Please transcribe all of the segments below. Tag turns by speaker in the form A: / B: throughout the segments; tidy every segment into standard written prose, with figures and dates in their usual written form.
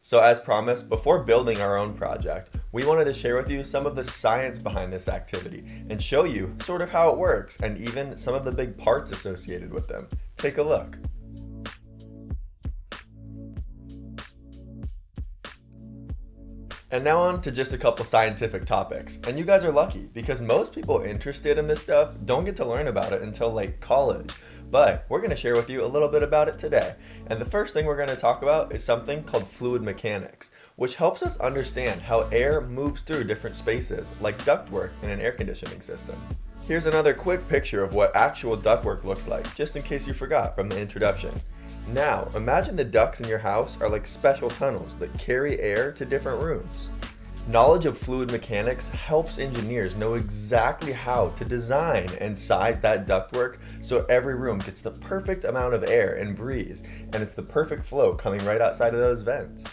A: So as promised, before building our own project, we wanted to share with you some of the science behind this activity and show you sort of how it works and even some of the big parts associated with them. Take a look. And now on to just a couple scientific topics. And you guys are lucky because most people interested in this stuff don't get to learn about it until like college. But we're going to share with you a little bit about it today. And the first thing we're going to talk about is something called fluid mechanics, which helps us understand how air moves through different spaces, like ductwork in an air conditioning system. Here's another quick picture of what actual ductwork looks like, just in case you forgot from the introduction. Now, imagine the ducts in your house are like special tunnels that carry air to different rooms. Knowledge of fluid mechanics helps engineers know exactly how to design and size that ductwork so every room gets the perfect amount of air and breeze, and it's the perfect flow coming right outside of those vents.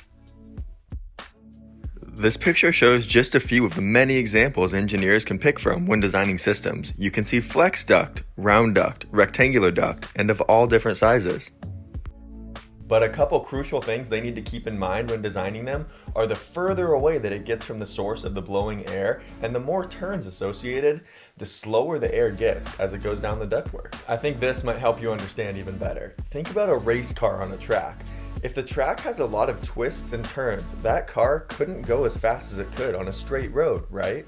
A: This picture shows just a few of the many examples engineers can pick from when designing systems. You can see flex duct, round duct, rectangular duct, and of all different sizes. But a couple crucial things they need to keep in mind when designing them are the further away that it gets from the source of the blowing air, and the more turns associated, the slower the air gets as it goes down the ductwork. I think this might help you understand even better. Think about a race car on a track. If the track has a lot of twists and turns, that car couldn't go as fast as it could on a straight road, right?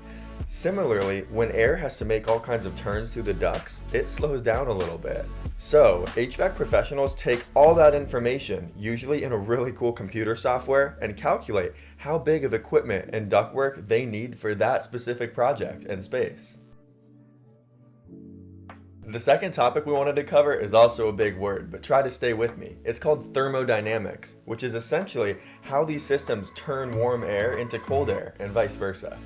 A: Similarly, when air has to make all kinds of turns through the ducts, it slows down a little bit. So, HVAC professionals take all that information, usually in a really cool computer software, and calculate how big of equipment and ductwork they need for that specific project and space. The second topic we wanted to cover is also a big word, but try to stay with me. It's called thermodynamics, which is essentially how these systems turn warm air into cold air and vice versa.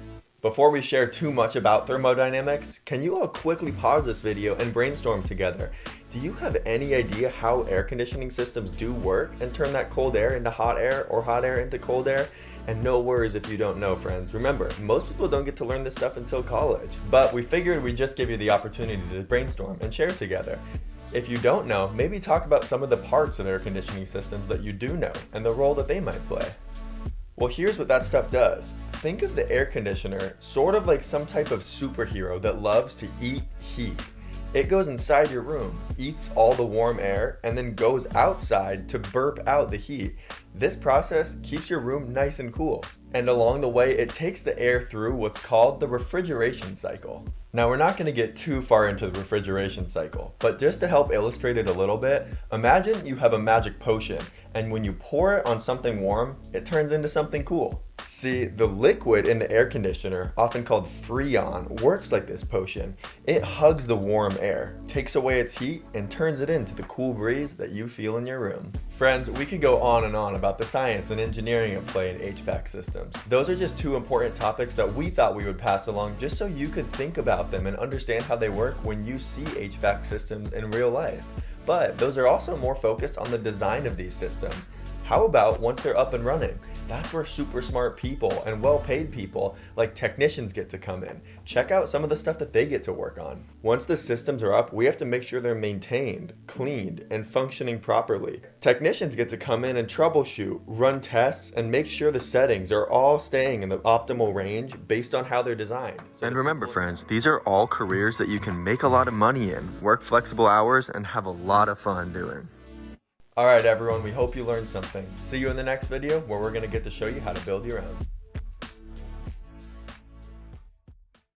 A: Before we share too much about thermodynamics, can you all quickly pause this video and brainstorm together? Do you have any idea how air conditioning systems do work and turn that cold air into hot air or hot air into cold air? And no worries if you don't know, friends. Remember, most people don't get to learn this stuff until college. But we figured we'd just give you the opportunity to brainstorm and share together. If you don't know, maybe talk about some of the parts of air conditioning systems that you do know and the role that they might play. Well, here's what that stuff does. Think of the air conditioner sort of like some type of superhero that loves to eat heat. It goes inside your room, eats all the warm air, and then goes outside to burp out the heat. This process keeps your room nice and cool. And along the way, it takes the air through what's called the refrigeration cycle. Now, we're not going to get too far into the refrigeration cycle, but just to help illustrate it a little bit, imagine you have a magic potion, and when you pour it on something warm, it turns into something cool. See, the liquid in the air conditioner, often called Freon, works like this potion. It hugs the warm air, takes away its heat, and turns it into the cool breeze that you feel in your room. Friends, we could go on and on about the science and engineering at play in HVAC systems. Those are just two important topics that we thought we would pass along just so you could think about them and understand how they work when you see HVAC systems in real life. But those are also more focused on the design of these systems. How about once they're up and running? That's where super smart people and well-paid people like technicians get to come in. Check out some of the stuff that they get to work on. Once the systems are up, we have to make sure they're maintained, cleaned, and functioning properly. Technicians get to come in and troubleshoot, run tests, and make sure the settings are all staying in the optimal range based on how they're designed. And remember, friends, these are all careers that you can make a lot of money in, work flexible hours, and have a lot of fun doing. Alright everyone, we hope you learned something. See you in the next video where we're going to get to show you how to build your own.